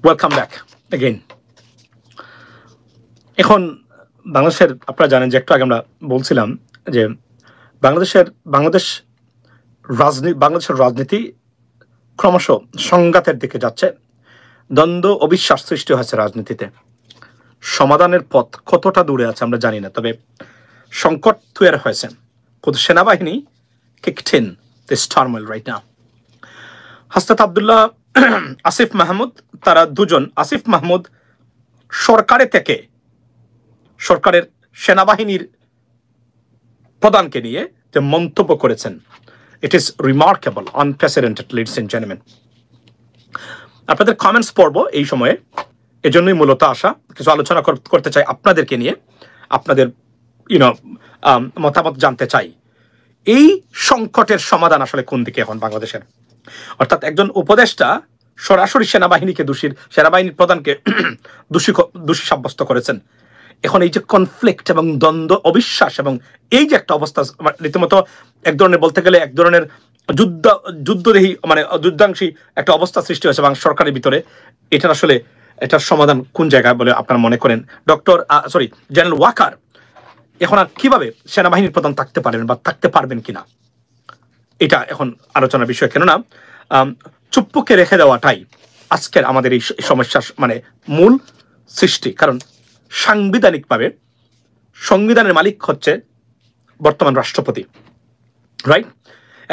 Welcome back again. এখন বাংলাদেশের আপনারা জানেন যে একটু আগে আমরা বলছিলাম যে বাংলাদেশের রাজনীতি ক্রমশ সংঘাতের দিকে যাচ্ছে, দ্বন্দ্ব অবিশ্বাস সৃষ্টি হয়েছে রাজনীতিতে। সমাধানের পথ কতটা দূরে আছে আমরা জানি না, তবে সংকট তৈরি হয়েছে। খুদ সেনাবাহিনী kicked in this turmoil right now. Hasnat Abdullah, Asif Mahmud, তারা দুজন, আসিফ মাহমুদ সরকারের সেনাবাহিনীর প্রধানকে নিয়ে যে মন্তব্য করেছেন, it is remarkable, unprecedented, ladies and gentleman. আপনাদের কমেন্টস পড়ব এই সময়ে, এজন্যই মূলত আসা, কিছু আলোচনা করতে চাই আপনাদেরকে নিয়ে, আপনাদের মতামত জানতে চাই। এই সংকটের সমাধান আসলে কোন দিকে এখন বাংলাদেশের? অর্থাৎ একজন উপদেষ্টা সরাসরি সেনাবাহিনীর প্রধানকে দোষী সাব্যস্ত করেছেন। এখন এই যে কনফ্লিক্ট এবং দ্বন্দ্ব, অবিশ্বাস এবং এই যে একটা অবস্থা, রীতিমতো এক ধরনের বলতে গেলে এক ধরনের যুদ্ধাংশী একটা অবস্থা সৃষ্টি হয়েছে বাংলা সরকারের ভিতরে। এটার সমাধান কোন জায়গায় বলে আপনারা মনে করেন? জেনারেল ওয়াকার এখন আর কিভাবে সেনাবাহিনীর প্রধান থাকতে পারবেন বা থাকতে পারবেন কিনা, এটা এখন আলোচনার বিষয়। কেননা চুপ্পুকে রেখে দেওয়াটাই আজকের আমাদের এই সমস্যার মূল সৃষ্টি। কারণ সাংবিধানিকভাবে সংবিধানের মালিক হচ্ছে বর্তমান রাষ্ট্রপতি, রাইট?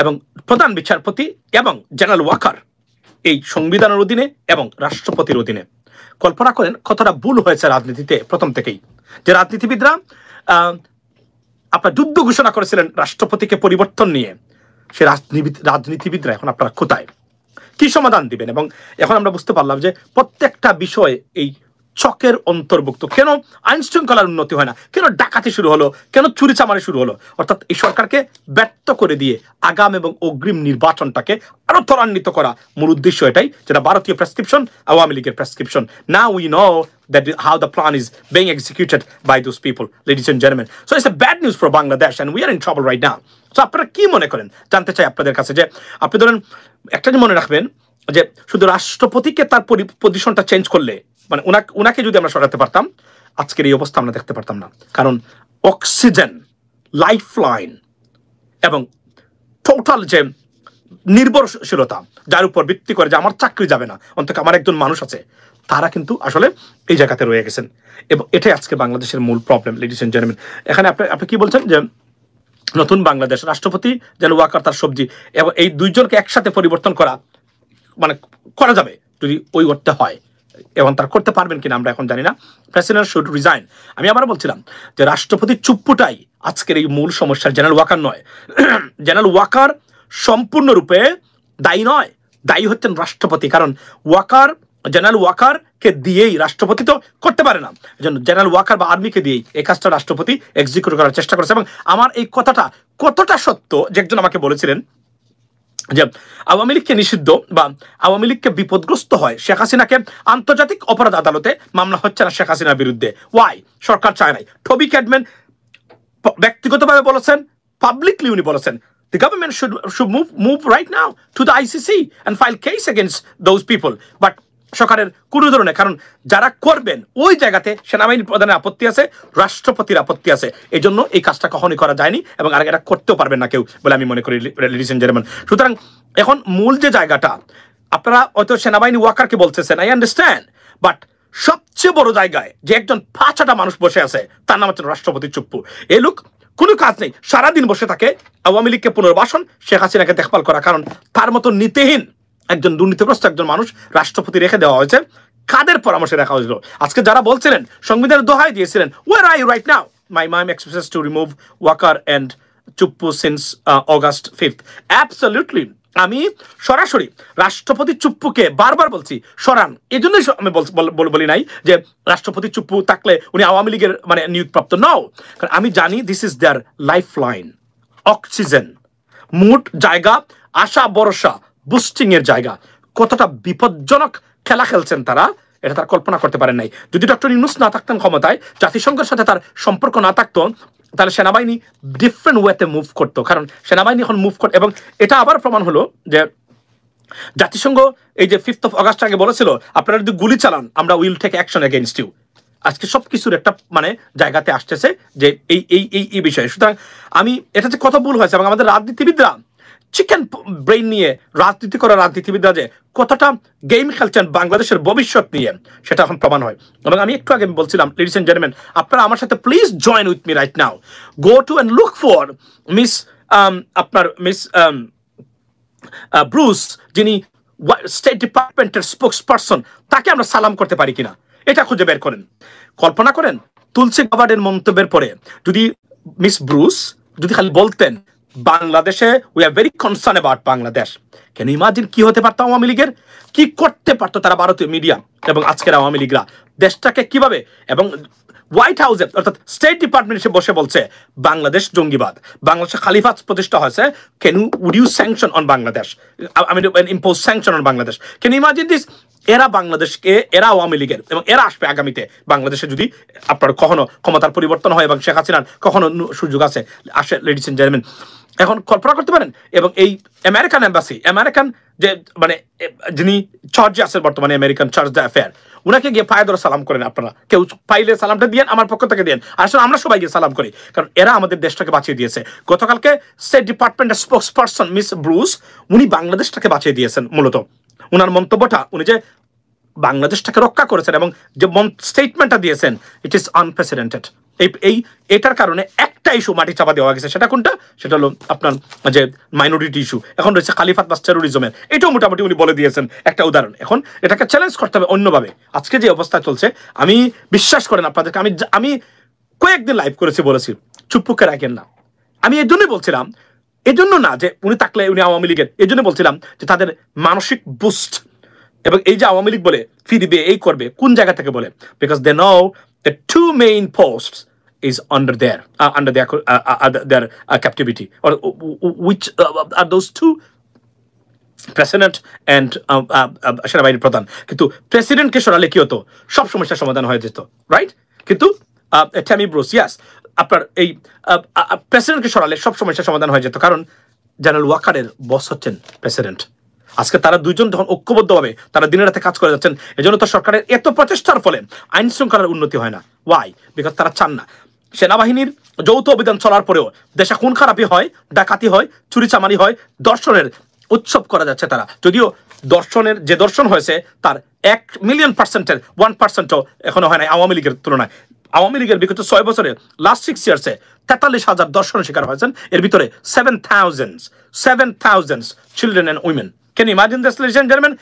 এবং প্রধান বিচারপতি এবং জেনারেল ওয়াকার এই সংবিধানের অধীনে এবং রাষ্ট্রপতির অধীনে। কল্পনা করেন কতটা ভুল হয়েছে রাজনীতিতে প্রথম থেকেই, যে রাজনীতিবিদরা আপনার যুদ্ধ ঘোষণা করেছিলেন রাষ্ট্রপতিকে পরিবর্তন নিয়ে। সে রাজনীতিবিদরা এখন আপনারা কোথায়, কি সমাধান দিবেন? এবং এখন আমরা বুঝতে পারলাম যে প্রত্যেকটা বিষয় এই চকের অন্তর্ভুক্ত। কেন আইন শৃঙ্খলার উন্নতি হয় না? কেন ডাকাতি শুরু হলো? কেন চুরি চামারি শুরু হলো? অর্থাৎ এই সরকারকে ব্যর্থ করে দিয়ে আগাম এবং অগ্রিম নির্বাচনটাকে আরো ত্বরান্বিত করা মূল উদ্দেশ্য এটাই, যেটা ভারতীয় প্রেসক্রিপশন, আওয়ামী লীগের prescription. Now we know that how the plan is being executed by those people, ladies and gentlemen. So it's a bad news for Bangladesh and we are in trouble right now. So আপনারা কি মনে করেন জানতে চাই আপনাদের কাছে, যে আপনি ধরেন একটা মনে রাখবেন যে শুধু রাষ্ট্রপতিকে তার পজিশনটা চেঞ্জ করলে, উনাকে যদি আমরা সরাতে পারতাম, আজকের এই অবস্থা আমরা দেখতে পারতাম না। কারণ অক্সিজেন, লাইফ লাইন এবং টোটাল যে নির্ভরশীলতা, যার উপর ভিত্তি করে যে আমার চাকরি যাবে না, অন্তত আমার একজন মানুষ আছে, তারা কিন্তু আসলে এই জায়গাতে রয়ে গেছেন। এবং এটাই আজকে বাংলাদেশের মূল প্রবলেম, লেডিস এন্ড জেন্টলম্যান। এখানে আপনি কি বলছেন যে নতুন বাংলাদেশ, রাষ্ট্রপতি যেন ওয়াকার তার সবজি, এবং এই দুইজনকে একসাথে পরিবর্তন করা যাবে যদি ওই করতে হয়, এবং তার করতে পারবেন কিনা আমরা এখন জানি না। President should resign. আমি আবার বলছিলাম যে রাষ্ট্রপতির চুপ্পুটাই আজকের এই মূল সমস্যার, জেনারেল ওয়াকার নয়। জেনারেল ওয়াকার সম্পূর্ণরূপে দায়ী নয়, দায়ী হচ্ছেন রাষ্ট্রপতি। কারণ জেনারেল ওয়াকারকে দিয়েই রাষ্ট্রপতি তো করতে পারে না, জেনারেল ওয়াকার বা আর্মিকে দিয়েই এই কাজটা রাষ্ট্রপতি এক্সিকিউট করার চেষ্টা করেছে। এবং আমার এই কথাটা কতটা সত্য, যে একজন আমাকে বলেছিলেন যে আওয়ামী লীগকে নিষিদ্ধ বা আওয়ামী লীগকে বিপদগ্রস্ত হয়, শেখ হাসিনাকে আন্তর্জাতিক অপরাধ আদালতে মামলা হচ্ছে না শেখ হাসিনার বিরুদ্ধে। ওয়াই? সরকার চায় নাই। টবি ক্যাডম্যান ব্যক্তিগতভাবে বলেছেন, পাবলিকলি উনি বলেছেন, the government should move right now to the ICC and file case against those people. But সরকারের কোন ধরনের, কারণ যারা করবেন ওই জায়গাতে সেনাবাহিনীর প্রধানের আপত্তি আছে, রাষ্ট্রপতির আপত্তি আছে, এই জন্য এই কাজটা কখনোই করা যায়নি এবং আর এটা করতেও পারবেন না কেউ বলে আমি মনে করি, লেডিস এন্ড জেন্টলম্যান। সুতরাং এখন মূল যে জায়গাটা, আপনারা হয়তো সেনাবাহিনী ওয়াকারকে বলতেছেন, আই আন্ডারস্ট্যান্ড, বাট সবচেয়ে বড় জায়গায় যে একজন 5-6টা মানুষ বসে আছে, তার নাম হচ্ছে রাষ্ট্রপতি চুপ্পু। এই লোক কোনো কাজ নেই, সারাদিন বসে থাকে আওয়ামী লীগকে পুনর্বাসন, শেখ হাসিনাকে দেখভাল করা। কারণ তার মতো নীতিহীন একজন, দুর্নীতিগ্রস্ত একজন মানুষ রাষ্ট্রপতি রেখে দেওয়া হয়েছে। কাদের পরামর্শে রাখা হয়েছিল? আজকে যারা বলছিলেন, সংবিধানের দোহাই দিয়েছিলেন, where are you right now? My mime expresses to remove Waker and Chuppu since August 5th। Absolutely আমি সরাসরি রাষ্ট্রপতি চুপ্পুকে বারবার বলছি সরান। এই জন্যই আমি বলি নাই যে রাষ্ট্রপতি চুপ্পু থাকলে উনি আওয়ামী লীগের নিয়োগপ্রাপ্ত। নাও, কারণ আমি জানি this is their lifeline, oxygen, mood জায়গা, আশা ভরসা, বুস্টিং এর জায়গা। কতটা বিপজ্জনক খেলা খেলছেন তারা, এটা তার কল্পনা করতে পারেন নাই। যদি ডক্টর ইউনূস না থাকতেন ক্ষমতায়, জাতিসংঘের সাথে তার সম্পর্ক না থাকতো, তাহলে সেনাবাহিনী ডিফারেন্ট ওয়েতে মুভ করতো। কারণ সেনাবাহিনী এখন মুভ করে, এবং এটা আবার প্রমাণ হলো যে জাতিসংঘ এই যে 5th of August আগে বলেছিল আপনারা যদি গুলি চালান আমরা will take action against you. আজকে সবকিছুর একটা মানে জায়গাতে আসতেছে যে এই বিষয়ে। সুতরাং আমি এটা যে কত ভুল হয়েছে এবং আমাদের রাজনীতিবিদরা চিকেন ব্রেইন নিয়ে রাজনীতি করা রাজনীতিবিদরা যে কতটা গেম খেলছেন বাংলাদেশের ভবিষ্যৎ নিয়ে সেটা এখন প্রমাণ হয়। এবং আমি একটু আগে বলছিলাম লেডিস এন্ড জেন্টলম্যান, আপনারা আমার সাথে please join with me right now, go to and look for miss Bruce, যিনি স্টেট ডিপার্টমেন্টের স্পোক্স পারসন, তাকে আমরা সালাম করতে পারি কিনা এটা খুঁজে বের করেন। কল্পনা করেন তুলসী গাবার্ডের মন্তব্যের পরে যদি মিস ব্রুস যদি খালি বলতেন বাংলাদেশে we are very concern about Bangladesh, কেন ইমাজিন কি হতে পারতো আওয়ামী লীগের, কি করতে পারতো তারা ভারতীয় মিডিয়া এবং আজকের আওয়ামী লীগরা দেশটাকে কিভাবে। এবং হোয়াইট হাউসে অর্থাৎ স্টেট ডিপার্টমেন্ট এসে বসে বলছে বাংলাদেশ জঙ্গিবাদ, বাংলাদেশে খালিফাত প্রতিষ্ঠা হয়েছে, can would you sanction on Bangladesh, I mean impose sanction on Bangladesh, can imagine this. এরা বাংলাদেশকে, এরা আওয়ামী লীগের এবং এরা আসবে আগামীতে বাংলাদেশে যদি আপনার কখনো ক্ষমতার পরিবর্তন হয় এবং শেখ হাসিনার কখনো সুযোগ আছে আসে। লেডিস এন্ড জেন্টলম্যান, এখন কল্পনা করতে পারেন এবং এই আমেরিকান এম্বাসি, আমেরিকান যে মানে যিনি চার্জে আছেন বর্তমানে আমেরিকান চার্জ দ্য অ্যাফেয়ার, উনাকে গিয়ে পায়ে ধরে সালাম করেন। আপনারা কেউ পাইলে সালামটা দিয়েন, আমার পক্ষ থেকে দিয়েন। আসলে আমরা সবাই গিয়ে সালাম করি, কারণ এরা আমাদের দেশটাকে বাঁচিয়ে দিয়েছে। গতকালকে স্টেট ডিপার্টমেন্টের স্পোক্স পারসন মিস ব্রুস উনি বাংলাদেশটাকে বাঁচিয়ে দিয়েছেন। মূলত উনার মন্তব্যটা, উনি যে বাংলাদেশটাকে রক্ষা করেছেন এবং যে স্টেটমেন্টটা দিয়েছেন, ইট ইজ আনপ্রেসিডেন্টেড। এটার কারণে একটা ইস্যু মাটি চাপা দেওয়া গেছে, সেটা কোনটা? সেটা হলো আপনার যে মাইনরিটি ইস্যু। এখন রয়েছে খালিফাত বা টেরোরিজমের, এটাও মোটামুটি উনি বলে দিয়েছেন একটা উদাহরণ। এখন এটাকে চ্যালেঞ্জ করতে হবে অন্যভাবে। আজকে যে অবস্থা চলছে, আমি বিশ্বাস করেন আপনাদেরকে, আমি কয়েকদিন লাইভ করেছি, বলেছি চুপ্পুকে রাখেন না। আমি এর জন্যই বলছিলাম, এজন্য না যে উনি থাকলে উনি আওয়ামী লীগের, এই জন্য বলছিলাম যে তাদের মানসিক বুস্ট এবং এই যে আওয়ামী লীগ বলে ফিরবে, এই করবে, কোন জায়গা থেকে বলে? Because they know the two main posts is under their captivity, or which are those two, president and সেনাবাহিনী প্রধান। কিন্তু প্রেসিডেন্টকে সরালে কি হতো? সব সমস্যার সমাধান হয়ে যেত, রাইট? কিন্তু ট্যামি ব্রুস, ইয়াস, আপনার এই প্রেসিডেন্টকে সরালে সব সমস্যার সমাধান হয়ে যেত, কারণ জেনারেল ওয়াকারের বস হচ্ছেন প্রেসিডেন্ট। আজকে তারা দুইজন যখন ঐক্যবদ্ধভাবে তারা দিনের রাতে কাজ করে যাচ্ছেন, এজন্য তো সরকারের এত প্রচেষ্টার ফলে আইন শৃঙ্খলার উন্নতি হয় না। ওয়াই? বিকজ তারা চান না সেনাবাহিনীর যৌথ অভিযান চলার পরেও দেশে খুন খারাপি হয়, ডাকাতি হয়, চুরি চামারি হয়, দর্শনের উৎসব করা যাচ্ছে তারা। যদিও দর্শনের যে দর্শন হয়েছে তার 1,000,000% 1%ও এখনো হয় নাই আওয়ামী লীগের তুলনায়। আওয়ামী লীগের বিগত 6 বছরে লাস্ট 6 ইয়ার্সে 43,000 দর্শনের শিকার হয়েছেন, এর ভিতরে 7,000 children and women. Can you imagine this, ladies and gentleman?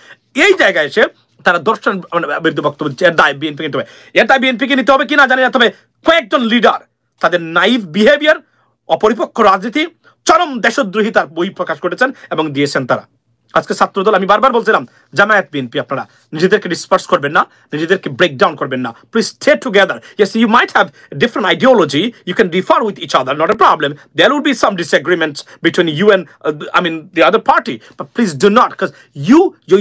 এই জায়গায় এসে তারা দর্শন বিরুদ্ধে বক্তব্য দিচ্ছে। এর দায় বিএনপিকে নিতে হবে। এর দায় বিএনপিকে নিতে হবে কিনা জানি না, তবে কয়েকজন লিডার তাদের নাইভ বিহেভিয়ার, অপরিপক্ষ রাজনীতি, চরম দেশদ্রোহিতার বই প্রকাশ করেছেন এবং দিয়েছেন তারা। আজকে ছাত্রদল, আমি বারবার বলছিলাম জামায়াত বিএনপি, আপনারা নিজেদেরকে ডিসপার্স করবেন না, নিজেদেরকে ব্রেক ডাউন করবেন না, please stay together. Yes, you might have different ideology, you can differ with each other, not a problem, there will be some disagreements between you and the other party, but please do not, because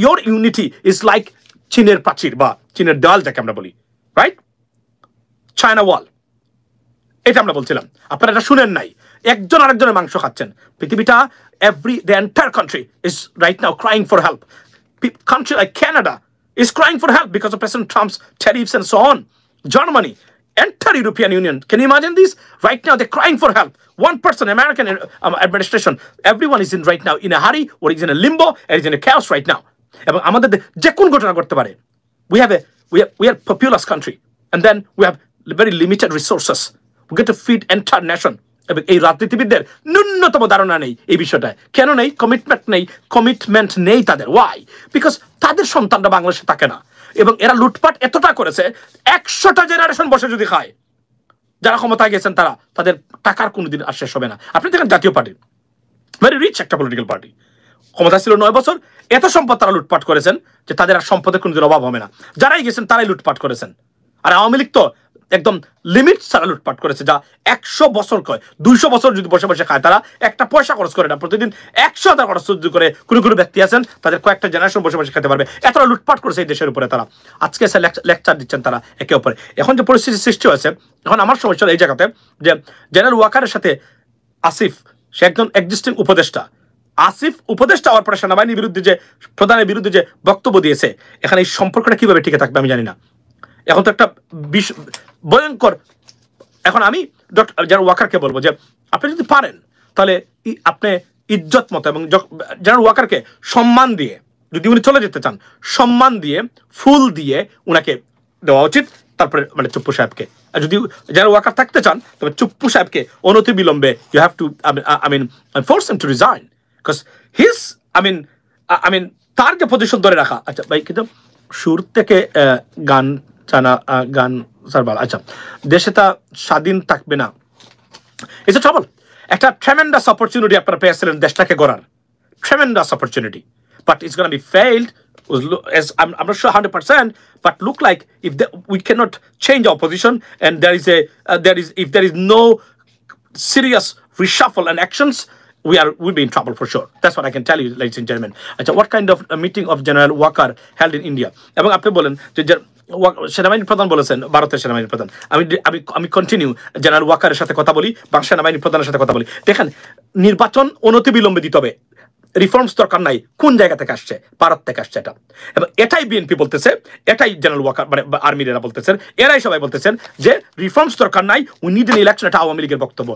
your unity is like চীনের প্রাচীর বা চীনের দেওয়াল যাকে আমরা বলি, right? China ওয়াল, এটা আমরা বলছিলাম। আপনারা এটা শুনেন নাই, একজন আরেকজনের মাংস খাচ্ছেন। পৃথিবীটা the entire country is right now crying for help. Country like Canada is crying for help because of President Trump's tariffs and so on. Germany, entire European Union, can you imagine this? Right now they're crying for help. One person, American administration, everyone is in right now in a hurry, or is in a limbo, or is in a chaos right now. এবং আমাদের যে কোন ঘটনা করতে পারে। we are populous country, and then we have very limited resources. We get to feed entire nation. এবং এই রাজনীতিবিদদের ন্যূনতম ধারণা নেই এই বিষয়টায়। কেন নেই? কমিটমেন্ট নেই তাদের। ওয়াই? বিকজ তাদের সন্তানরা বাংলাদেশে থাকে না এবং এরা লুটপাট এতটা করেছে, 100টা জেনারেশন বসে যদি খায়, যারা ক্ষমতায় গেছেন তাদের টাকার কোনোদিন আর শেষ হবে না। আপনি দেখেন জাতীয় পার্টি, ভেরি রিচ একটা পলিটিক্যাল পার্টি, ক্ষমতা ছিল 9 বছর, এত সম্পদ তারা লুটপাট করেছেন যে তাদের আর সম্পদের কোনোদিন অভাব হবে না। যারাই গেছেন তারাই লুটপাট করেছেন। আর আওয়ামী লীগ তো একদম লিমিট ছাড়া লুটপাট করেছে, যা 100 বছর কয়, 200 বছর যদি বসে বসে খায়, তারা একটা পয়সা খরচ করে না, প্রতিদিন 100,000 খরচ করে কোনো ব্যক্তি আছেন, তাদের কয়েকটা জেনারেশন বসে বসে খেতে পারবে। এতটা লুটপাট করেছে এই দেশের উপরে তারা। আজকে এসে লেকচার দিচ্ছেন তারা একে অপরে। এখন যে পরিস্থিতি সৃষ্টি হয়েছে, এখন আমার সমস্যা এই জায়গাতে যে জেনারেল ওয়াকারের সাথে আসিফ, সে একজন এক্সিস্টিং উপদেষ্টা, আসিফ উপদেষ্টা হওয়ার পরে সেনাবাহিনীর বিরুদ্ধে যে প্রধানের বিরুদ্ধে যে বক্তব্য দিয়েছে, এখানে এই সম্পর্কটা কিভাবে টিকে থাকবে আমি জানি না। এখন তো একটা ভয়ঙ্কর। এখন আমি ডক্টর জেনারেল ওয়াকারকে বলবো যে আপনি যদি পারেন তাহলে আপনি ইজ্জত মতো এবং জেনারেল ওয়াকারকে সম্মান দিয়ে, যদি উনি চলে যেতে চান, সম্মান দিয়ে ফুল দিয়ে উনাকে দেওয়া উচিত। তারপরে মানে চুপ্পু সাহেবকে, আর যদি জেনারেল ওয়াকার থাকতে চান তবে চুপ্পু সাহেবকে অনতি বিলম্বে you have to I mean force him to resign, because his I mean তার যে পজিশন ধরে রাখা। আচ্ছা ভাই, কিন্তু সুর থেকে গান চানা গান সারবাল, আচ্ছা দেশে তা স্বাধীন থাকবে না, ইটস এ ট্রাবল। একটা ট্রেমেন্ডাস অপরচুনিটি আপনারা পেয়েছিলেন দেশটাকে গড়ার, tremendous opportunity, but it's going to be failed. As I'm not sure 100%, but look like if we cannot change our position, and if there is no serious reshuffle and actions, we'll be in trouble for sure. That's what I can tell you, ladies and gentlemen. What kind of a meeting of General Wakar held in India? এবং আপনি বলেন যে সেনাবাহিনী প্রধান বলেছেন, ভারতের সেনাবাহিনী প্রধান। আমি কন্টিনিউ জেনারেল ওয়াকারের সাথে কথা বলি বা সেনাবাহিনী প্রধানের সাথে কথা বলি। দেখেন, নির্বাচন অনতিবিলম্বে দিতে হবে, রিফর্মস দরকার নাই। কোন জায়গা থেকে আসছে? ভারত থেকে আসছে এটা, এবং এটাই বিএনপি বলতেছে, এটাই জেনারেল ওয়াকার মানে আর্মির এরা বলতেছেন, এরাই সবাই বলতেছেন যে রিফর্মস দরকার নাই, উই নিড এন ইলেকশন। এটা আওয়ামী লীগের বক্তব্য।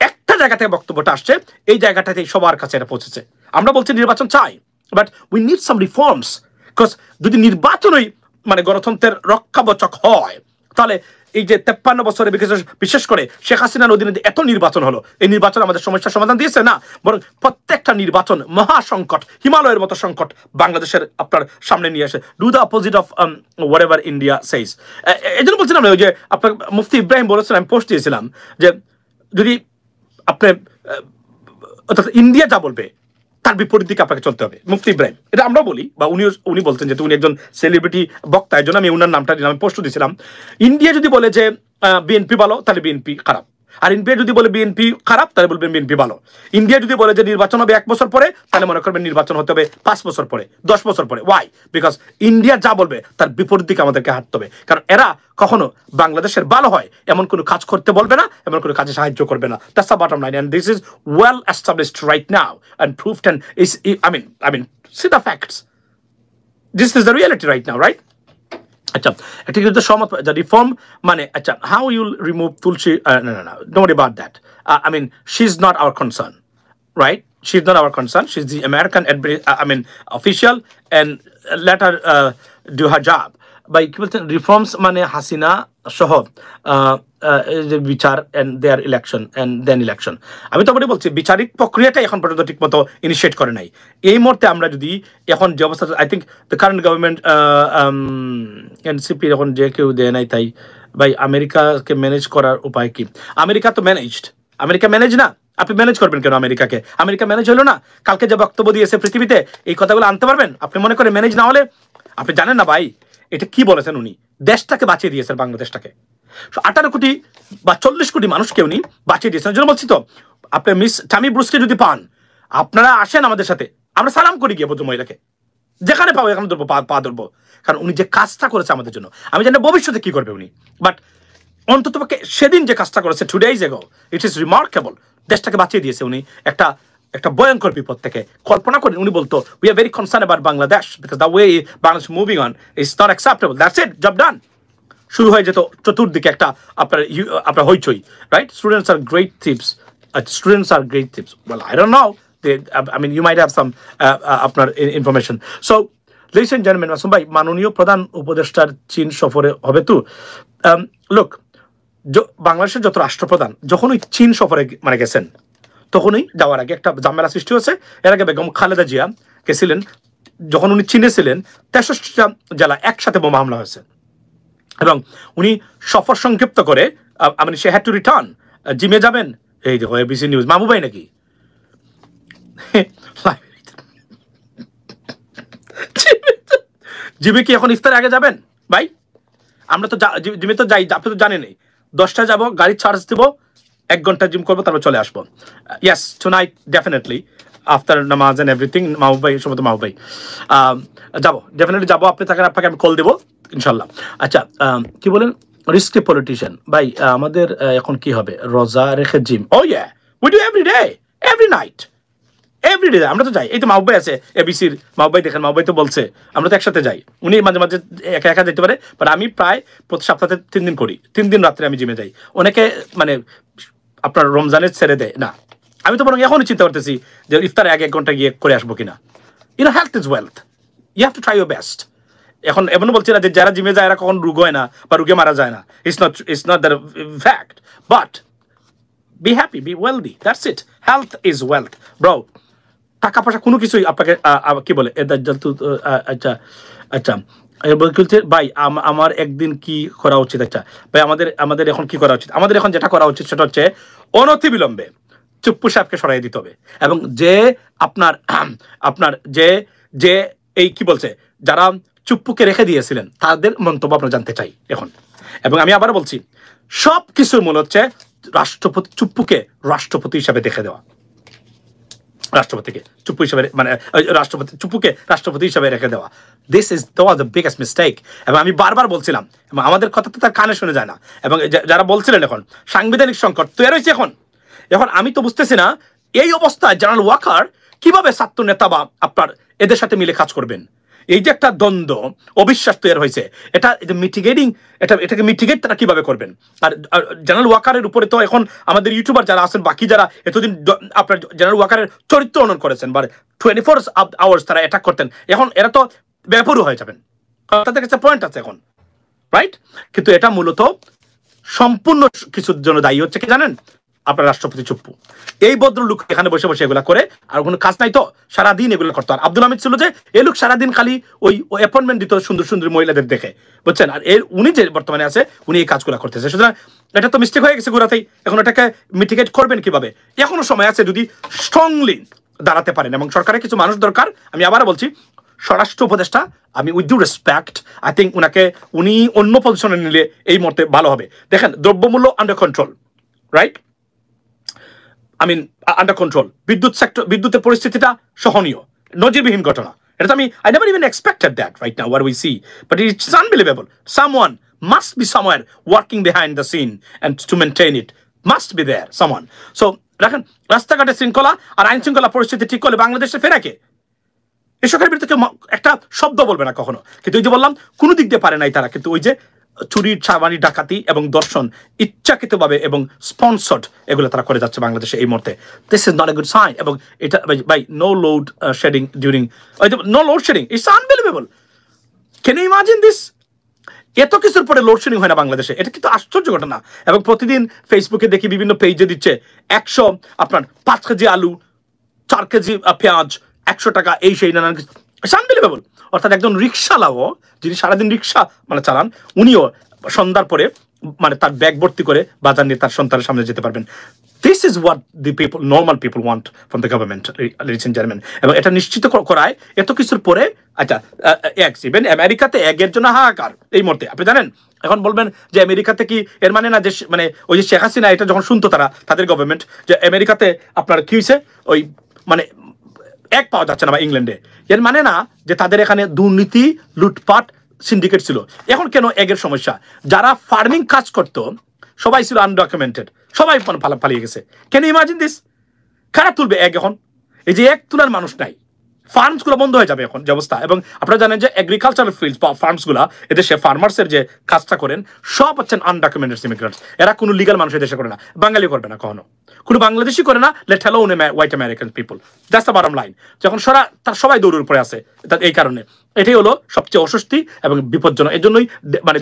একটা জায়গা থেকে বক্তব্যটা আসছে, এই জায়গাটাতে সবার কাছে এটা পৌঁছেছে। আমরা বলছি নির্বাচন চাই, but we need some reforms, because যদি নির্বাচনই মানে গণতন্ত্রের রক্ষাবচক হয়, তাহলে এই যে 53 বছরে বিশেষ করে শেখ হাসিনার অধীনে এত নির্বাচন হলো, এই নির্বাচন আমাদের সমস্যার সমাধান দিয়েছে না, বরং প্রত্যেকটা নির্বাচন মহাসংকট, হিমালয়ের মতো সংকট বাংলাদেশের আপনার সামনে নিয়ে আসে। Do the opposite of what ever India সেইজ। এই জন্য বলছিলাম ওই যে আপনার মুফতি ইব্রাহিম বলেছিলাম, আমি পোস্ট দিয়েছিলাম যে যদি আপনি অর্থাৎ ইন্ডিয়া যা বলবে তার বিপরীত দিকে আপনাকে চলতে হবে। মুফতি ইব্রাহিম, এটা আমরা বলি বা উনি বলতেন যে উনি একজন সেলিব্রিটি বক্তা, এর জন্য আমি উনার নামটা দিলাম, আমি পোস্ট দিয়েছিলাম। ইন্ডিয়া যদি বলে যে বিএনপি ভালো, তাহলে বিএনপি খারাপ, আর ইন্ডিয়া যদি বলে বিএনপি খারাপ, তাহলে বলবেন বিএনপি ভালো। ইন্ডিয়া যদি বলে যে নির্বাচন হবে 1 বছর পরে, তাহলে মনে করবেন নির্বাচন হতে হবে 5 বছর পরে, 10 বছর পরে। ওয়াই? বিকজ ইন্ডিয়া যা বলবে তার বিপরীত দিকে আমাদেরকে হাঁটতে হবে, কারণ এরা কখনো বাংলাদেশের ভালো হয় এমন কোনো কাজ করতে বলবে না, এমন কোনো কাজে সাহায্য করবে না। That's the bottom line, and this is well established right now and proved, and is I mean see the facts. This is the reality right now, right? আচ্ছা, এটা কিন্তু সহমত যে রিফর্ম মানে, আচ্ছা, how you'll remove Tulsi, no, don't worry about that. I mean, she's not our concern, right? She's not our concern. She's the American official, and let her do her job. By কি বলছেন reforms মানে হাসিনা সহ বিচার and their election and then election. আমি তো বলছি বিচারিক প্রক্রিয়াটা এখন পর্যন্ত ঠিকমতো ইনিশিয়েট করে নাই। এই মুহূর্তে আমরা যদি এখন যে অবস্থা, I think the current government NCP এখন যে কেউ দেয় নাই, তাই ভাই আমেরিকাকে ম্যানেজ করার উপায় কি? আমেরিকা তো ম্যানেজড, আমেরিকা ম্যানেজ না, আপনি ম্যানেজ করবেন কেন আমেরিকাকে? আমেরিকা ম্যানেজ হলো না? কালকে যে বক্তব্য দিয়েছে পৃথিবীতে, এই কথাগুলো আনতে পারবেন? আপনি মনে করেন ম্যানেজ না হলে? আপনি জানেন না ভাই এটা কি বলেছেন উনি? দেশটাকে বাঁচিয়ে দিয়েছেন, বাংলাদেশটাকে 18 কোটি বা 40 কোটি মানুষকে উনি বাঁচিয়ে দিয়েছেন। জন্য বলছি তো, আপনি মিস টামি ব্রুসকে যদি পান, আপনারা আসেন আমাদের সাথে, আমরা সালাম করি গিয়ে ভদ্র মহিলাকে, যেখানে পাবো এখানে ধরবো, পা ধরবো, কারণ উনি যে কাজটা করেছে আমাদের জন্য, আমি জানি ভবিষ্যতে কি করবে উনি, বাট অন্তত সেদিন যে কাজটা করেছে 2 days ago, it is remarkable. দেশটাকে বাঁচিয়ে দিয়েছে উনি একটা ভয়ঙ্কর বিপদ থেকে। কল্পনা করেন উনি বলতো we are very concern about Bangladesh because the way Bangladesh moving on is not acceptable, that's it, job done. শুরু হয়ে যেত চতুর্দিকে একটা আপনার হইচই, right? Students are great tips, students are great tips, well I don't know, I mean you might have some আপনার information. So ladies and gentlemen, Masum ভাই মাননীয় প্রধান উপদেষ্টার চীন সফরে হবে তো? লোক, বাংলাদেশের যত রাষ্ট্রপ্রধান যখন ওই চীন সফরে মানে গেছেন, তখনই যাওয়ার আগে একটা ঝামেলা সৃষ্টি হয়েছে। এর আগে বেগম খালেদা জিয়া গেছিলেন, যখন উনি চীনে ছিলেন 63টা জেলা একসাথে বোমা হামলা হয়েছে, এবং উনি সফর সংক্ষিপ্ত করে সে হ্যাড টু রিটার্ন। জিমে যাবেন, এই দেখো এবিসি নিউজ, মামু ভাই নাকি জিমে কি এখন ইফতার আগে যাবেন ভাই? আমরা তো জিমে তো যাই, আপনি তো জানেনই, 10টায় যাবো, গাড়ি চার্জ দেবো, 1 ঘন্টা জিম করবো, তারপর চলে আসবো। ইয়েস, টুনাইট ডেফিনেটলি আফটার নামাজ এন্ড এভরিথিং, মাহবুব ভাই সম্ভবত মাহবুব ভাই যাবো, ডেফিনেটলি যাবো। আপনি থাকেন, আপনাকে আমি কল দেবো ইনশাল্লাহ। আচ্ছা, কি বলেন রিস্কি পলিটিশিয়ান ভাই, আমাদের এখন কি হবে? রোজা রেখে gym? Oh yeah, we do every day, every night, everyday আমরা তো যাই, এই তো মাহবাই আছে এবিসির মাহবাই, দেখেন মাহবাই তো বলছে আমরা তো একসাথে যাই, উনি মাঝে মাঝে একা একা যেতে পারে, বাট আমি প্রায় প্রতি সপ্তাহে 3 দিন করি, 3 দিন রাত্রে আমি জিমে যাই। অনেকে মানে আপনার রমজানের ছেড়ে দেয় না, আমি তো বরং এখনই চিন্তা করতেছি যে ইফতারে আগে 1 ঘন্টা গিয়ে করে আসবো কিনা। Health is wealth, you have to try your best. এখন এমনও বলছি না যে যারা জিমে যায় এরা কখন রোগ হয় না বা রোগে মারা যায় না, it's not the fact, but be happy, be wealthy, that's it. Health is wealth, bro. টাকা পয়সা কোনো কিছুই আপনাকে কি বলে আচ্ছা আচ্ছা বলছে ভাই আমার একদিন কি করা উচিত? আচ্ছা ভাই আমাদের এখন কি করা উচিত? আমাদের এখন যেটা করা উচিত সেটা হচ্ছে অনতিবিলম্বে চুপ্পু সাহেবকে সরাই দিতে হবে, এবং যে আপনার যে এই কি বলছে যারা চুপ্পুকে রেখে দিয়েছিলেন তাদের মন্তব্য আপনারা জানতে চাই এখন। এবং আমি আবার বলছি, সব কিছুর মূল হচ্ছে রাষ্ট্রপতি চুপ্পুকে রাষ্ট্রপতি হিসাবে দেখে দেওয়া, রাষ্ট্রপতিকে চুপ্পু হিসাবে মানে চুপ্পুকে রাষ্ট্রপতি হিসাবে রেখে দেওয়া। This is the biggest mistake. এবং আমি বারবার বলছিলাম, এবং আমাদের কথা তো তার কানে শুনে যায় না, এবং যারা বলছিলেন এখন সাংবিধানিক সংকট তৈরি হয়েছে এখন আমি তো বুঝতেছি না এই অবস্থায় জেনারেল ওয়াকার কিভাবে ছাত্র নেতা বা আপনার এদের সাথে মিলে কাজ করবেন। এই যে একটা দ্বন্দ্ব অবিশ্বাস তৈরি হয়েছে, এটাকে মিটিগেট তারা কিভাবে করবেন? আর জেনারেল ওয়াকারের উপরে তো এখন আমাদের ইউটিউবার যারা আছেন, বাকি যারা এতদিন আপনার জেনারেল ওয়াকারের চরিত্র অনন করেছেন বা 24 আওয়ার্স তারা অ্যাটাক করতেন, এখন এরা তো বেপরু হয়ে যাবেন, তাদের কাছে পয়েন্ট আছে এখন, রাইট? কিন্তু এটা মূলত সম্পূর্ণ কিছুর জন্য দায়ী হচ্ছে কি জানেন? আপনার রাষ্ট্রপতি চুপ্পু। এই ভদ্রলোক এখানে বসে বসে এগুলা করে, আর কোনো কাজ নাই তো সারাদিন এগুলো করতো। আর আব্দুল হামিদ ছিল যে এই লোক সারাদিন খালি ওই অ্যাপয়েন্টমেন্ট দিত সুন্দর সুন্দর মহিলাদের দেখে, বুঝছেন? আর উনি যে বর্তমানে আছে উনি এই কাজগুলো করতেছে। সুতরাং এটা তো মিস্টেক হয়ে গেছে গোড়াতেই, এখন এটাকে মিটিগেট করবেন কিভাবে? এখনো সময় আছে যদি স্ট্রংলি দাঁড়াতে পারেন, এবং সরকারের কিছু মানুষ দরকার। আমি আবার বলছি, স্বরাষ্ট্র উপদেষ্টা, আমি with due respect I think উনি অন্য পজিশনে নিলে এই মুহূর্তে ভালো হবে। দেখেন দ্রব্যমূল্য under control, right? Under control. বিদ্যুতের পরিস্থিতিটা সহনীয়, নজিরবিহীন ঘটনা। এটা তো I never even expected that right now what we see, but it's unbelievable. Someone must be somewhere working behind the scene and to maintain it must be there someone. So দেখেন রাস্তাঘাটে শৃঙ্খলা আর আইন শৃঙ্খলা পরিস্থিতি ঠিক করলে বাংলাদেশে ফেরাকে এই সরকারের বিরুদ্ধে একটা শব্দ বলবে না কখনো। কিন্তু ওই যে বললাম কোনো দিক দিয়ে পারে নাই তারা, কিন্তু ওই যে চুরি চামারি ডাকাতি এবং দর্শন ইচ্ছাকৃতভাবে এবং স্পন্সর্ড এগুলো তারা করে যাচ্ছে বাংলাদেশে এই মুহূর্তে। This is not a good sign. এবং এটা by no load shedding during no load shedding, it's unbelievable. Can you imagine this? এত কিছুর পরে লোডশেডিং হয় না বাংলাদেশে, এটা কিন্তু আশ্চর্য ঘটনা। এবং প্রতিদিন ফেসবুকে দেখি বিভিন্ন পেজে দিচ্ছে 5 কেজি আলু, 4 কেজি পেঁয়াজ, 100 টাকা, এই সেই নানান কিছু। আনবিলিভেবল। অর্থাৎ একজন রিক্সাওয়ালাও যিনি সারাদিন রিক্সা চালান, উনিও সন্ধ্যার পরে তার ব্যাগ ভর্তি করে বাজার নিয়ে তার সন্তানের সামনে যেতে পারবেন। This is what the people, normal people want from the government, ladies and gentleman. এবং এটা নিশ্চিত করায় এত কিছুর পরে, আচ্ছা ইভেন আমেরিকাতে এগের জন্য হাহাকার এই মুহূর্তে। আপনি জানেন, এখন বলবেন যে আমেরিকাতে কি এর মানে না যে ওই যে শেখ হাসিনা এটা যখন শুনতো তাদের গভর্নমেন্ট যে আমেরিকাতে আপনার কি হয়েছে, ওই এক পাওয়া যাচ্ছে না বা ইংল্যান্ডে, এর মানে না যে তাদের এখানে দুর্নীতি, লুটপাট, সিন্ডিকেট ছিল। এখন কেন এগের সমস্যা? যারা ফার্মিং কাজ করতো সবাই ছিল আনডকুমেন্টেড, সবাই পালিয়ে গেছে। Can you imagine this? কারা তুলবে এগ এখন? এই যে এক তোলার মানুষ নাই, ফার্মসগুলো বন্ধ হয়ে যাবে এখন যে অবস্থা। এবং আপনারা জানেন যে এগ্রিকালচারাল ফিল্ডস বা ফার্মসগুলো এদেশে ফার্মার্সের যে কাজটা করেন সব হচ্ছেন আনডকুমেন্টেড ইমিগ্রেন্টস। এরা কোনো লিগাল মানুষ এদেশে করে না, বাঙালি করবে না কখনো, কোনো বাংলাদেশি করে না, let alone white American people. That's the bottom line. যখন তার সবাই দৌড়ের উপরে আছে, এই কারণে এটাই হলো সবচেয়ে অস্বস্তি এবং বিপজ্জনক। এর জন্যই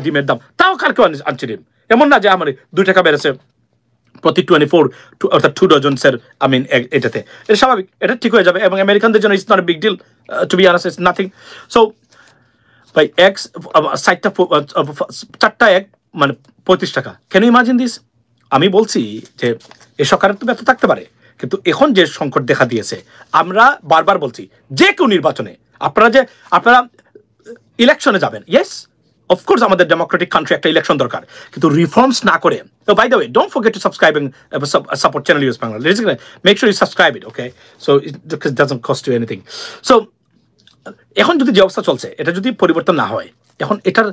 ডিমের দাম তাও কার কেউ আনছে ডিম। এমন না যে আমার 2 টাকা বেড়েছে প্রতি 24 অর্থাৎ 2 ডজনসের এটাতে, এটা স্বাভাবিক, এটা ঠিক হয়ে যাবে। এবং আমেরিকানদের জন্য it's not a big deal, to be honest, it's nothing. So ভাই এগস 4টা এগ 35 টাকা। Can you imagine this? আমি বলছি যে এ সরকারের তো ব্যর্থ থাকতে পারে, কিন্তু এখন যে সংকট দেখা দিয়েছে, আমরা বারবার বলছি যে কেউ নির্বাচনে আপনারা ইলেকশনে যাবেন, ইয়েস অফকোর্স আমাদের ডেমোক্রেটিক কান্ট্রি একটা ইলেকশন দরকার, কিন্তু রিফর্মস না করে। তো by the way, don't forget to subscribe and support channel US Bangla. Make sure you subscribe it, okay? So it doesn't cost you anything. So এখন যদি যে অবস্থা চলছে এটা যদি পরিবর্তন না হয়, এখন এটার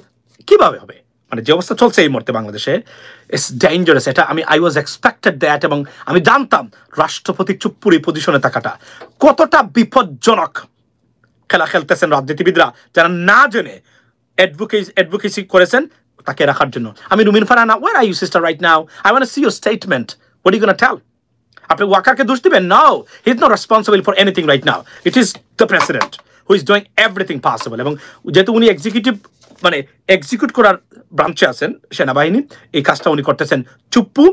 কিভাবে হবে? মানে যে অবস্থা চলছে এই মুহূর্তে বাংলাদেশে, ইটস ডেঞ্জারাস। এটা আই ওয়াজ এক্সপেক্টেড দ্যাট, এবং আমি জানতাম রাষ্ট্রপতি চুপ্পুর এই পজিশনে থাকাটা কতটা বিপজ্জনক খেলা খেলতেছেন রাজনীতিবিদরা, যারা না জেনে অ্যাডভোকেসি করেছেন তাকে রাখার জন্য। আমি Rumin Farhana, where are you sister right now? I want to see your statement. What are you gonna tell? আপনি ওয়াকারকে দোষ দিবেন? No, he is not responsible for anything right now. It is the president who is doing everything possible. এবং যেহেতু উনি মানে execute করার ব্রাঞ্চে আছেন সেনাবাহিনী, এই কাজটা উনি করতেছেন। চুপ্পু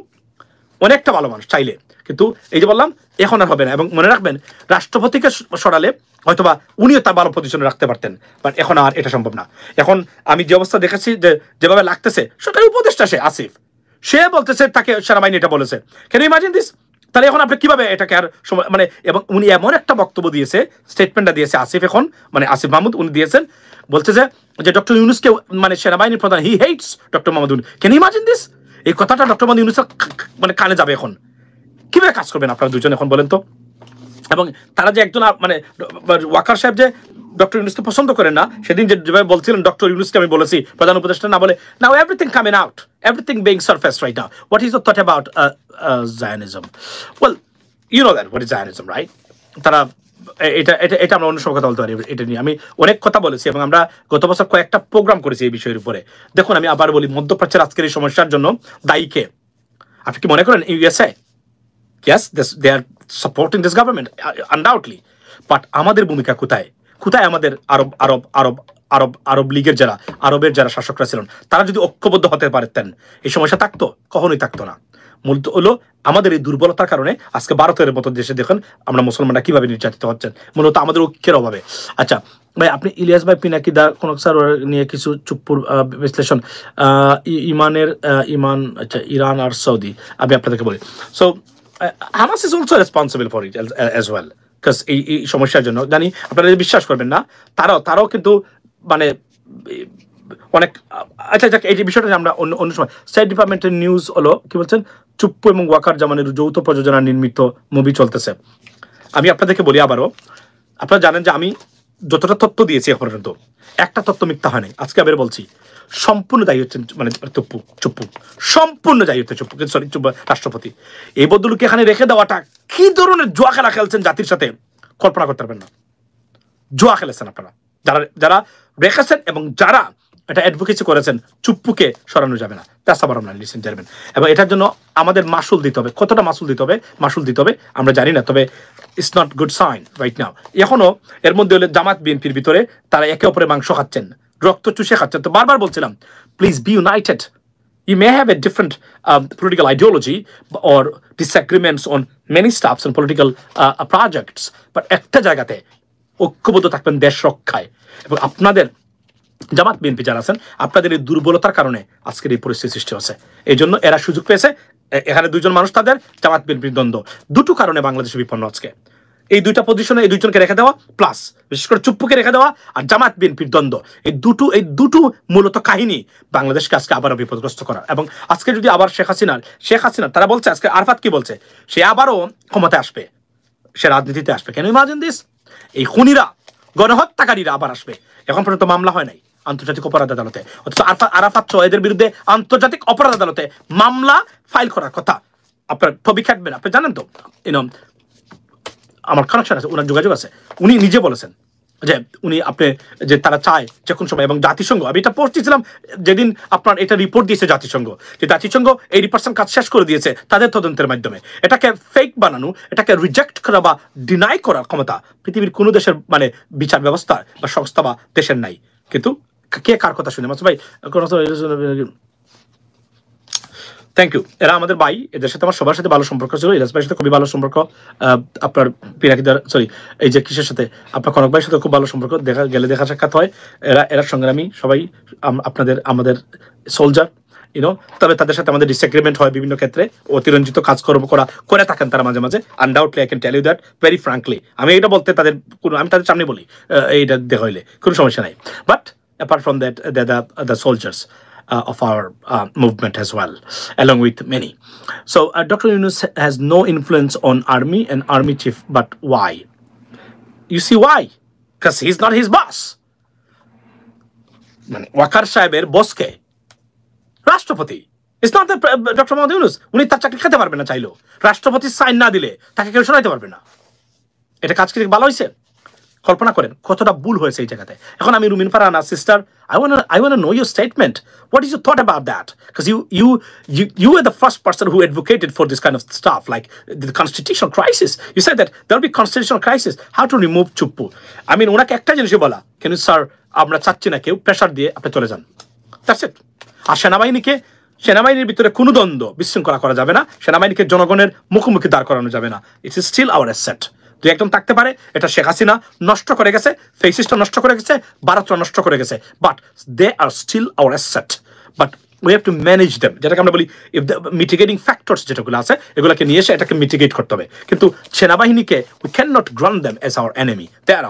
অনেকটা ভালো মানুষ চাইলে, কিন্তু এই যে বললাম এখন আর হবে না। এবং মনে রাখবেন, রাষ্ট্রপতিকে সরালে হয়তোবা উনিও তার ভালো পজিশনে রাখতে পারতেন, বাট এখন আর এটা সম্ভব না। এখন আমি যে অবস্থা দেখেছি, যেভাবে লাগতেছে, সেটাই উপদেষ্টা সে আসিফ, সে বলতেছে তাকে সেনাবাহিনী এটা বলেছে। Can you imagine this? তাহলে এখন আপনি কিভাবে এটাকে আর সময় মানে, এবং উনি এমন একটা বক্তব্য দিয়েছে, স্টেটমেন্টটা দিয়েছে আসিফ এখন, মানে আসিফ মাহমুদ উনি দিয়েছেন, বলছে যে ডক্টর ইউনুসকে মানে সেনাবাহিনীর প্রধান, he hates doctor Mohammad Yunus. Can you imagine this? এই কথাটা ডক্টর মোহাম্মদ ইউনুসের মানে কানে যাবে এখন। কিভাবে কাজ করবেন আপনারা দুজন এখন বলেন তো? এবং তারা যে একজন মানে ওয়াকার সাহেব যে ডক্টর ইউনুসকে পছন্দ করেন না, সেদিন যেভাবে বলছিলেন ডক্টর ইউনুসকে আমি বলেছি প্রধান উপদেষ্টা না বলে, now everything coming out, everything being surface right now. What is the thought about Zionism? Well, you know that what is Zionism, right? তারা এটা আমরা অন্য সময় কথা বলতে পারি এটা নিয়ে। আমি অনেক কথা বলেছি এবং আমরা গত বছর কয়েকটা প্রোগ্রাম করেছি এই বিষয়ের উপরে। দেখুন, আমি আবার বলি, মধ্যপ্রাচ্যের আজকের এই সমস্যার জন্য দায়ী কে? আপনি কি মনে করেন USA? Yes, they are supporting this government, undoubtedly. But আমাদের ভূমিকা কোথায়? কোথায় আমাদের আরব লীগের আরবের যারা শাসকরা ছিলেন, তারা যদি ঐক্যবদ্ধ হতে পারতেন, এই সমস্যা থাকতো? কখনোই থাকতো না। মূলত হলো আমাদের এই দুর্বলতার কারণে আজকে ভারতের মতো দেশে দেখুন আমরা মুসলমানরা কিভাবে নির্যাতিত হচ্ছেন, মূলত আমাদের ঐক্যের অভাবে। আচ্ছা ভাই, আপনি ইলিয়াস ভাই পিনাকিদা কনকসার নিয়ে কিছু চুপ্পুর বিশ্লেষণ, ইমান, আচ্ছা ইরান আর সৌদি, আমি আপনাদেরকে বলি। So Hamas is also responsible for it as well, because এই সমস্যার জন্য জানি আপনারা বিশ্বাস করবেন না, তারাও কিন্তু মানে অনেক। আচ্ছা যাক, এই বিষয়টা আমরা অন্য সময়। স্টেট ডিপার্টমেন্টের নিউজ হলো কি বলছেন, চুপ্পু এবং ওয়াকার জামানের যৌথ প্রযোজনা নির্মিত মুভি চলতেছে। আমি আপনাদেরকে বলি আবারও, আপনারা জানেন যে আমি যতটা তথ্য দিয়েছি এখন পর্যন্ত একটা তথ্য মিথ্যা হয়নি। আজকে আবার বলছি, সম্পূর্ণ দায়ী হচ্ছেন মানে চুপ্পু, সম্পূর্ণ দায়ী হচ্ছে চুপ্পু, সরি রাষ্ট্রপতি। এই বদলুকে এখানে রেখে দেওয়াটা কি ধরনের জুয়া খেলা খেলছেন জাতির সাথে কল্পনা করতে পারবেন না। জুয়া খেলেছেন আপনারা, যারা রেখেছেন এবং যারা এটা অ্যাডভোকেসি করেছেন। চুপ্পুকে সরানো যাবে না, that's a bottom line, listen gentleman. এবং এটার জন্য আমাদের মাসুল দিতে হবে। কতটা মাসুল দিতে হবে আমরা জানি না, তবে it's not good sign right now. এখনো এর মধ্যে হলে জামাত বিএনপির ভিতরে তারা একে অপরের মাংস খাচ্ছেন, রক্ত চুষে খাচ্ছেন। তো বারবার বলছিলাম, please be United. You may have a different political ideology or disagreements on many stuffs and political projects, but একটা জায়গাতে ঐক্যবদ্ধ থাকবেন দেশ রক্ষায়। এবং আপনাদের জামাত বিএনপি যারা আছেন, আপনাদের এই দুর্বলতার কারণে আজকের এই পরিস্থিতি সৃষ্টি হচ্ছে। এই জন্য এরা সুযোগ পেয়েছে। এখানে দুইজন মানুষ, তাদের জামাত বিএনপির দ্বন্দ্ব, দুটো কারণে বাংলাদেশে বিপন্ন আজকে। এই দুইটা পজিশনে এই দুইজনকে রেখে দেওয়া, প্লাস বিশেষ করে চুপ্পুকে রেখে দেওয়া আর জামাত বিএনপির দ্বন্দ্ব, এই দুটো মূলত কাহিনী বাংলাদেশকে আজকে আবারও বিপদগ্রস্ত করা। এবং আজকে যদি আবার শেখ হাসিনা তারা বলছে, আজকে আরফাত কি বলছে, সে আবারও ক্ষমতায় আসবে, সে রাজনীতিতে আসবে। কেন ইমাজিন দিস? এই খুনিরা, গণহত্যাকারীরা আবার আসবে। এখন পর্যন্ত মামলা হয় নাই আন্তর্জাতিক অপরাধ আদালতে, অথচ আরাফাত সহ এদের বিরুদ্ধে আন্তর্জাতিক অপরাধ আদালতে মামলা ফাইল করার কথা। আপনার টবি ক্যাটম্যান, আপনি জানেন তো, আমার কানেকশন আছে, ওনার যোগাযোগ আছে, উনি নিজে বলেছেন যে আপনি যে তারা চায় যে কোন সময়। এবং জাতিসংঘ, আমি এটা পোস্ট দিয়েছিলাম যেদিন আপনার এটা রিপোর্ট দিয়েছে জাতিসংঘ, যে জাতিসংঘ 80% কাজ শেষ করে দিয়েছে তাদের তদন্তের মাধ্যমে। এটাকে ফেক বানানো, এটাকে রিজেক্ট করা বা ডিনাই করার ক্ষমতা পৃথিবীর কোনো দেশের মানে বিচার ব্যবস্থা বা সংস্থা বা দেশের নাই। কিন্তু কে কার কথা শুনে ভাই? Thank you. এরা আমাদের ভাই, এদের সাথে আমার সবার সাথে ভালো সম্পর্ক ছিল। ইলাস ভাইয়ের সাথে খুবই ভালো সম্পর্ক, আপনার পিনাকিদার এই যে কিসের সাথে, আপনার কনক ভাইয়ের সাথে খুব ভালো সম্পর্ক, দেখা সাক্ষাৎ হয়। এরা সংগ্রামী সবাই, আমাদের সোলজার, তবে তাদের সাথে আমাদের ডিসএগ্রিমেন্ট হয় বিভিন্ন ক্ষেত্রে, অতিরঞ্জিত কাজকর্ম করে থাকেন তারা মাঝে মাঝে। Undoubtedly I can tell you that very frankly. আমি এটা বলতে আমি তাদের সামনে বলি, এইটা দেখা হইলে কোনো সমস্যা নাই। But apart from that, the soldiers of our movement as well, along with many. So Dr. Yunus has no influence on army and army chief, but why? You see why? Because he's not his boss. Wakar সাহেবের বসকে রাষ্ট্রপতি, it's not doctor Mohammad Yunus, উনি তার চাকরি খেতে পারবেন না চাইলেও। রাষ্ট্রপতি সাইন না দিলে তাকে কেউ সরাইতে পারবে না। এটা কাজ কি ভালো হয়েছে? কল্পনা করেন কতটা ভুল হয়েছে এই জায়গাতে। এখন আমি Rumin Farhana sister, I want to know your statement. What is your thought about that? Because you were the first person who advocated for this kind of stuff, like the constitutional crisis. You said that there'll be constitutional crisis. How to remove Chuppu? I mean, ওনাকে একটা জিনিসই বলা, কিন্তু sir আমরা চাচ্ছি না কেউ, pressure দিয়ে আপনি চলে যান। That's it. আর সেনাবাহিনীর ভিতরে কোনো দ্বন্দ্ব বিশৃঙ্খলা করা যাবে না, সেনাবাহিনীকে জনগণের মুখোমুখি দাঁড় করানো যাবে না। It's still our asset. দুই একদম থাকতে পারে, এটা শেখ হাসিনা নষ্ট করে গেছে, ফেসিস্টটা নষ্ট করে গেছে, ভারতরা নষ্ট করে গেছে, but they are still our asset. But we have to manage them, যেটাকে আমরা বলি ইফ দ্য মিটিগেটিং ফ্যাক্টরস যেটাগুলো আছে এগুলোকে নিয়ে এসে এটাকে মিটিগেট করতে হবে। কিন্তু সেনাবাহিনীকে we can not ground them as our enemy. They are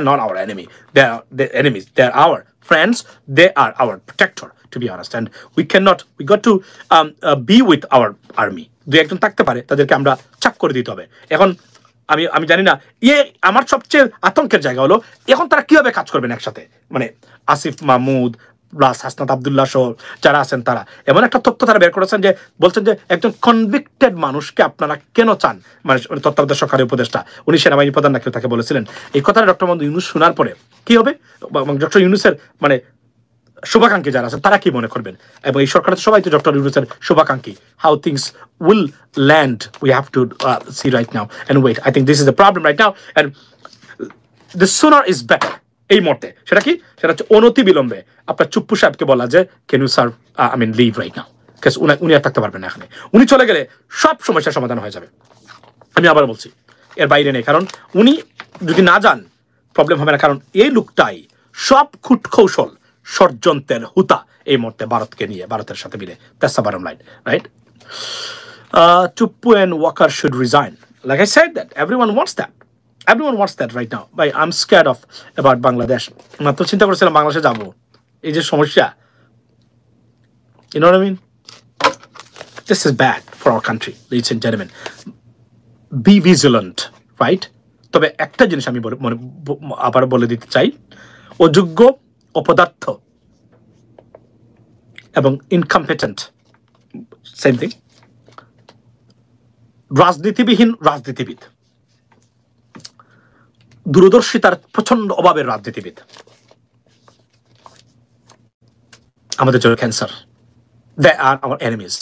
not our enemy, they are enemies, they are our friends, they are our protector, to be honest, and we got to be with our army. দুই একজন থাকতে পারে, তাদেরকে আমরা চাপ করে দিতে হবে। এখন আমি জানি না, আমার সবচেয়ে আতঙ্কের জায়গা হলো এখন তারা কিভাবে কাজ করবেন একসাথে, মানে আসিফ মাহমুদ প্লাস হাসনাত আবদুল্লাহ সহ যারা আছেন তারা এমন একটা তথ্য তারা বের করেছেন যে বলছেন যে একজন কনভিক্টেড মানুষকে আপনারা কেন চান, মানে তত্ত্বাবধায়ক সরকারের উপদেষ্টা, উনি সেনাবাহিনী প্রধান নাকি তাকে বলেছিলেন। এই কথাটা ডক্টর মোহাম্মদ ইউনূস শোনার পরে কি হবে, ডক্টর ইউনূসের মানে শুভাকাঙ্ক্ষী যারা আছেন তারা কি মনে করবেন, এবং এই সরকারের সবাই তো ডক্টর ইউনূসের শুভাকাঙ্ক্ষী। How things will land we have to see right now and wait. I think this is the problem right now, and the sooner is better. এই মুহূর্তে সেটা কি, সেটা হচ্ছে অনতি বিলম্বে আপনার চুপ্পু সাহেবকে বলা যে can you sir leave right now, because উনি আর থাকতে পারবেন না এখানে। উনি চলে গেলে সব সমস্যার সমাধান হয়ে যাবে। আমি আবার বলছি, এর বাইরে নেই, কারণ উনি যদি না যান প্রবলেম হবে না, কারণ এই লোকটাই সব কূটকৌশল ষড়যন্ত্রের হুতা এই মুহূর্তে ভারতকে নিয়ে, ভারতের সাথে মিলে। That's the bottom line, right? Chuppu and Walker should resign. Like I said, that everyone wants that. Everyone wants that right now. But I'm scared about Bangladesh. মাত্র চিন্তা করেছিলাম বাংলাদেশে যাবো, এই যে সমস্যা, you know what I mean? This is bad for our country, ladies and gentlemen. Be vigilant, right? তবে একটা জিনিস আমি আবার বলে দিতে চাই, অযোগ্য, অপদার্থ এবং ইনকম্পিটেন্ট সেম থিং। রাজনীতিবিহীন রাজনীতিবিদ, দূরদর্শিতার প্রচন্ড অভাবের রাজনীতিবিদ আমাদের জন্য cancer. They are our enemies,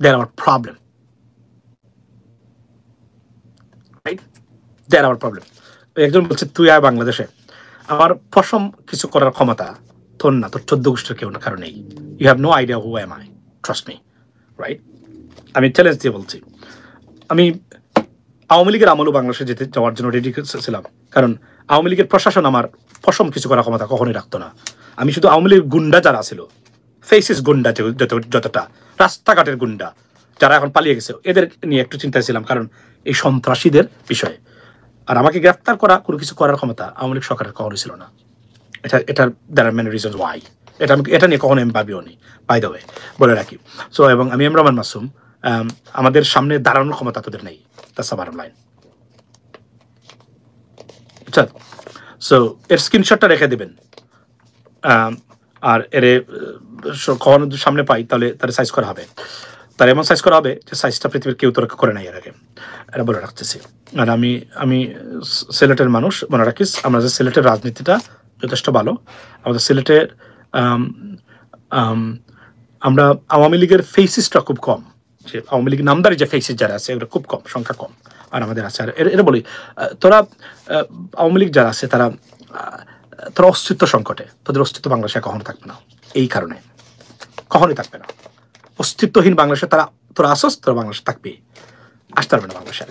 they are our problem, right? They are our problem. একজন বলছে তুই আর বাংলাদেশে, আমার পশম কিছু করার ক্ষমতা তোর না, তোর 14 গোষ্ঠীর কেউ না, কারণ নেই। You have no idea who am I, trust me, right? আমি চ্যালেঞ্জ দিয়ে বলছি, আমি আওয়ামী লীগের আমলও বাংলাদেশে যাওয়ার জন্য রেডি ছিলাম, কারণ আওয়ামী লীগের প্রশাসন আমার পশম কিছু করার ক্ষমতা কখনোই রাখতো না। আমি শুধু আওয়ামী লীগের গুন্ডা যারা ছিল, ফেসিস গুন্ডা যতটা, রাস্তাঘাটের গুন্ডা যারা এখন পালিয়ে গেছে, এদের নিয়ে একটু চিন্তায় ছিলাম, কারণ এই সন্ত্রাসীদের বিষয়ে। আর আমাকে গ্রেফতার করা, কোনো কিছু করার ক্ষমতা আওয়ামী লীগ সরকারের কখনোই ছিল না। এটার there are many reasons why. এটা নিয়ে কখনো আমি ভাবিও নি, বাই দ্য ওয়ে, বলে রাখি। সো এবং আমি রহমান মাসুম, আমাদের সামনে দাঁড়ানোর ক্ষমতা তোদের নেই, দ্যাটস দ্য বটম লাইন। আচ্ছা, সো এর স্ক্রিনশটটা রেখে দেবেন, আর এর কখনো সামনে পাই তাহলে তার সাইজ করা হবে, তার এমন সাইজ করা হবে যে সাইজটা পৃথিবীর কেউ তোরা করে নাই এর আগে, এটা বলে রাখতেছি। আর আমি সিলেটের মানুষ, মনে রাখিস আমাদের সিলেটের রাজনীতিটা যথেষ্ট ভালো। আমাদের সিলেটের আমরা আওয়ামী লীগের ফেসিসটা খুব কম, যে আওয়ামী লীগ নামদারি যে ফেসিস যারা আছে এগুলো খুব কম, সংখ্যা কম, আর আমাদের আছে। আর এরা বলি তোরা আওয়ামী লীগ যারা আছে তারা অস্তিত্ব সংকটে, তোদের অস্তিত্ব বাংলাদেশে কখনো থাকবে না, এই কারণে কখনোই থাকবে না। অস্তিত্বহীন বাংলাদেশে তোরা আসস, তোরা বাংলাদেশে থাকবে, আসতে পারবে না বাংলাদেশে।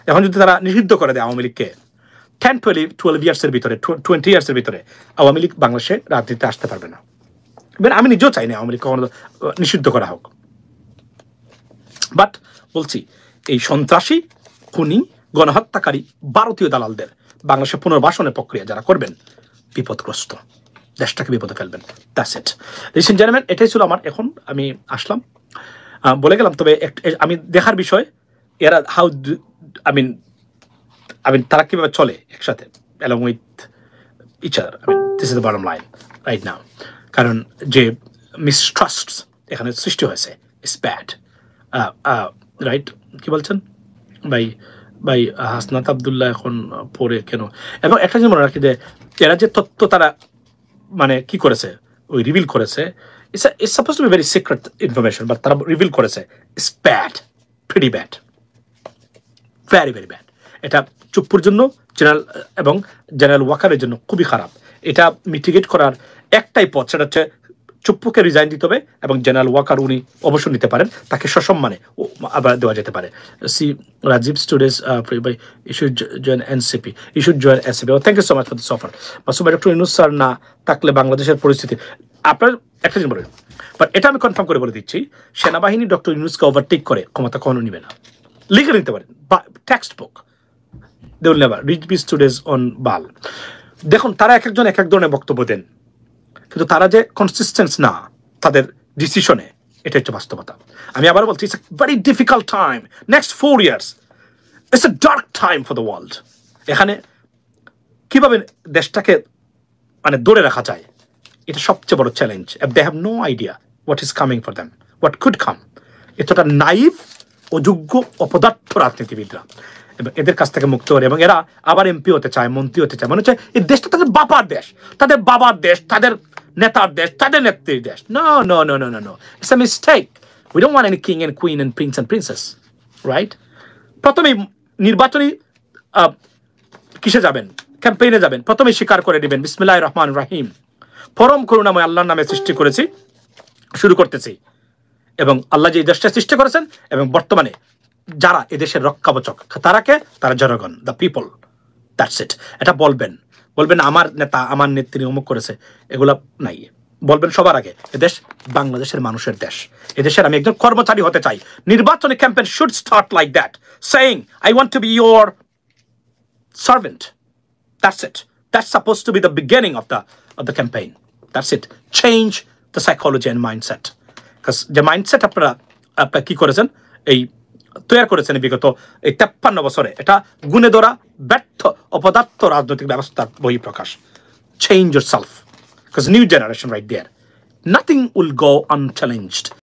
এখন যদি তারা নিষিদ্ধ করে দেয় আওয়ামী লীগকে 10-12 ইয়ার্সের ভিতরে, 20 ইয়ার্সের ভিতরে আওয়ামী লীগ বাংলাদেশে রাজনীতিতে আসতে পারবে না। আমি নিজেও চাই না আওয়ামী লীগ কখনো নিষিদ্ধ করা হোক, বাট বলছি এই সন্ত্রাসী, খুনি, গণহত্যাকারী ভারতীয় দালালদের বাংলাদেশে পুনর্বাসনের প্রক্রিয়া যারা করবেন, বিপদগ্রস্ত, দেশটাকে বিপদে ফেলবেন। That's it, ladies and gentleman. এটাই ছিল আমার। এখন আমি আসলাম, বলে গেলাম। তবে আমি দেখার বিষয় এরা হাউ তারা কিভাবে চলে একসাথে, along with each other. This is the bottom line right now. কারণ যে মিসট্রাস্ট এখানে সৃষ্টি হয়েছে। It's bad, right? কি বলছেন ভাই? ভাই হাসনাত আবদুল্লাহ এখন পড়ে কেন? এবং একটা জিনিস মনে রাখি যে এরা যে তথ্য তারা মানে কি করেছে, ওই রিভিল করেছে, it's suppose two be very secret information, but তারা রিভিল করেছে। It's bad, pretty bad, very very bad. এটা চুপ্পুর জন্য এবং জেনারেল ওয়াকারের জন্য খুবই খারাপ। এটা মিটিগেট করার একটাই পথ, সেটা হচ্ছে চুপ্পুকে রিজাইন দিতে হবে এবং জেনারেল ওয়াকার উনি অবসর নিতে পারেন, তাকে সসম্মানে আবার দেওয়া যেতে পারে। সি রাজীব স্টুডেন্টস ভাই you should join NCP, you should join NCP. Thank you so much for this offer. Masum doctor Yunus sir না থাকলে বাংলাদেশের পরিস্থিতি, আপনার একটা জিনিস বলেন, বাট এটা আমি কনফার্ম করে বলে দিচ্ছি, সেনাবাহিনী ডক্টর ইউনুসকে ওভারটেক করে ক্ষমতা কখনো নিবে না। লিখে নিতে পারেন textbook, they will never reach be students on ball. দেখুন তারা এক একজন এক এক ধরনের বক্তব্য দেন, কিন্তু তারা যে কনসিস্টেন্স না তাদের ডিসিশনে, এটা হচ্ছে বাস্তবতা। আমি আবার বলছি, it's a very difficult time, next 4 years it's a dark time for the world. এখানে কিভাবে দেশটাকে মানে ধরে রাখা যায়, এটা সবচেয়ে বড় challenge. They have no idea what is coming for them, what could come. এতটা নাইভ, অযোগ্য, অপদার্থ রাজনীতিবিদরা, এবং এদের কাছ থেকে মুক্ত করে, এবং এরা আবার এমপি হতে চায়, মন্ত্রী হতে চায়। মনে হচ্ছে এই দেশটা তাদের বাবার দেশ, তাদের বাবার দেশ, তাদের নেতার দেশ, তাদের নেত্রীর দেশ। No no no no no no, it's a mistake. We don't want any king and queen and prince and princess, right? প্রথমেই নির্বাচনী কিসে যাবেন, ক্যাম্পেইনে যাবেন, প্রথমেই স্বীকার করে নেবেন বিসমিল্লাহির রহমানির রহিম, পরম করুণাময় আল্লাহর নামে সৃষ্টি করেছি, শুরু করতেছি। এবং আল্লাহ যে দেশটা সৃষ্টি করেছেন এবং বর্তমানে যারা এদেশের রক্ষাবচক তারাকে, তারা জনগণ, দ্য পিপল, দ্যাটস ইট। এটা বলবেন, বলবেন আমার নেতা আমার নেত্রী অমুক করেছে, এগুলা নাই। বলবেন সবার আগে এদেশ বাংলাদেশের মানুষের দেশ, এদেশের আমি একজন কর্মচারী হতে চাই। নির্বাচনী campaign should start like that, saying I want two B your servant. That's it, that's suppose two B the beginning of the campaign. That's it, change the psychology and mindset. যে মাইন্ডসেট আপনারা কি করেছেন, এই তৈরি করেছেন বিগত এই 53 বছরে, এটা গুণে ধরা ব্যর্থ অপদার্থ রাজনৈতিক ব্যবস্থার বহিঃপ্রকাশ। Change yourself, because new generation right there, nothing will go আনচ্যালেঞ্জড।